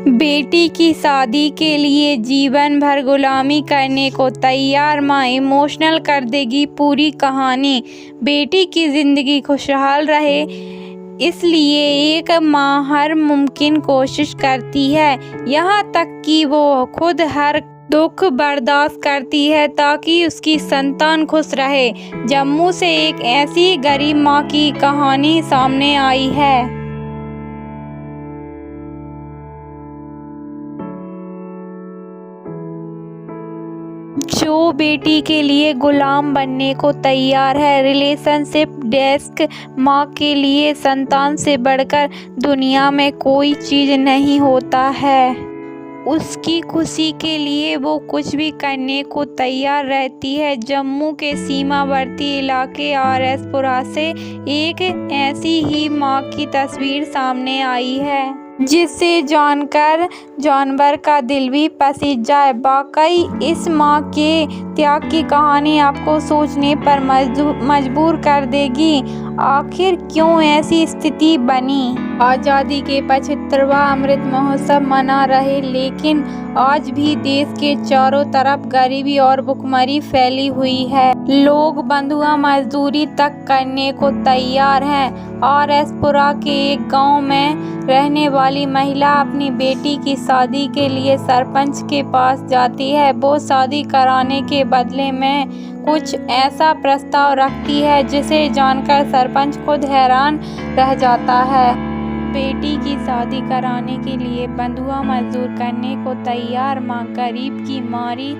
बेटी की शादी के लिए जीवन भर गुलामी करने को तैयार मां इमोशनल कर देगी पूरी कहानी। बेटी की जिंदगी खुशहाल रहे इसलिए एक मां हर मुमकिन कोशिश करती है, यहाँ तक कि वो खुद हर दुख बर्दाश्त करती है ताकि उसकी संतान खुश रहे। जम्मू से एक ऐसी गरीब मां की कहानी सामने आई है जो बेटी के लिए गुलाम बनने को तैयार है। रिलेशनशिप डेस्क माँ के लिए संतान से बढ़कर दुनिया में कोई चीज़ नहीं होता है। उसकी खुशी के लिए वो कुछ भी करने को तैयार रहती है। जम्मू के सीमावर्ती इलाके आरएसपुरा से एक ऐसी ही माँ की तस्वीर सामने आई है जिसे जानकर जानवर का दिल भी पसीज जाए। वाकई इस माँ के त्याग की कहानी आपको सोचने पर मजबूर कर देगी। आखिर क्यों ऐसी स्थिति बनी? आज़ादी के 75वां अमृत महोत्सव मना रहे, लेकिन आज भी देश के चारों तरफ गरीबी और भुखमरी फैली हुई है। लोग बंधुआ मजदूरी तक करने को तैयार हैं। आरएसपुरा के एक गांव में रहने वाली महिला अपनी बेटी की शादी के लिए सरपंच के पास जाती है। वो शादी कराने के बदले में कुछ ऐसा प्रस्ताव रखती है जिसे जानकर सरपंच खुद हैरान रह जाता है। बेटी की शादी कराने के लिए बंधुआ मजदूर करने को तैयार मां गरीब की मारी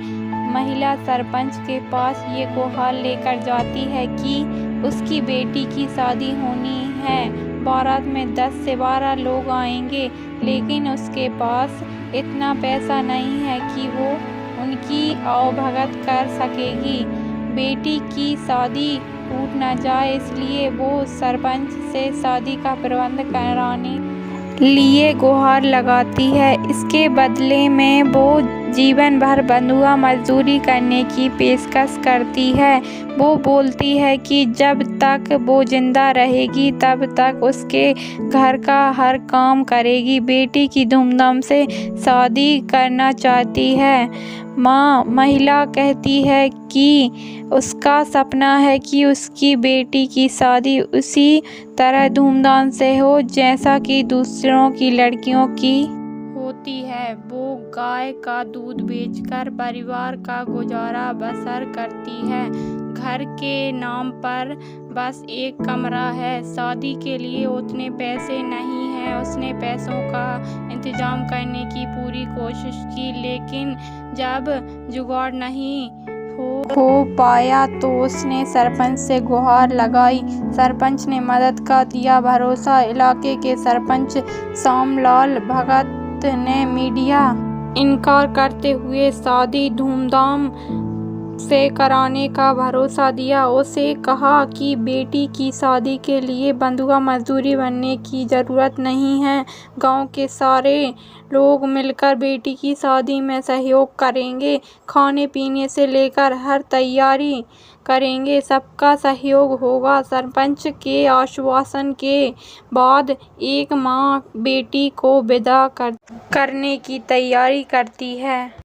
महिला सरपंच के पास ये गुहार लेकर जाती है कि उसकी बेटी की शादी होनी है। बारात में 10 से 12 लोग आएंगे, लेकिन उसके पास इतना पैसा नहीं है कि वो उनकी आवभगत कर सकेगी। बेटी की शादी टूट न जाए इसलिए वो सरपंच से शादी का प्रबंध कराने लिए गुहार लगाती है। इसके बदले में वो जीवन भर बंधुआ मजदूरी करने की पेशकश करती है। वो बोलती है कि जब तक वो जिंदा रहेगी तब तक उसके घर का हर काम करेगी। बेटी की धूमधाम से शादी करना चाहती है। महिला कहती है कि उसका सपना है कि उसकी बेटी की शादी उसी तरह धूमधाम से हो जैसा कि दूसरों की लड़कियों की होती है। वो गाय का दूध बेचकर परिवार का गुजारा बसर करती है। घर के नाम पर बस एक कमरा है। शादी के लिए उतने पैसे नहीं हैं। उसने पैसों का इंतजाम करने की पूरी कोशिश की, लेकिन जब जुगाड़ नहीं हो पाया तो उसने सरपंच से गुहार लगाई। सरपंच ने मदद का दिया भरोसा। इलाके के सरपंच श्यामलाल भगत ने मीडिया इनकार करते हुए शादी धूमधाम से कराने का भरोसा दिया। उसे कहा कि बेटी की शादी के लिए बंधुआ मजदूरी बनने की ज़रूरत नहीं है। गांव के सारे लोग मिलकर बेटी की शादी में सहयोग करेंगे। खाने पीने से लेकर हर तैयारी करेंगे। सबका सहयोग होगा। सरपंच के आश्वासन के बाद एक मां बेटी को विदा करने की तैयारी करती है।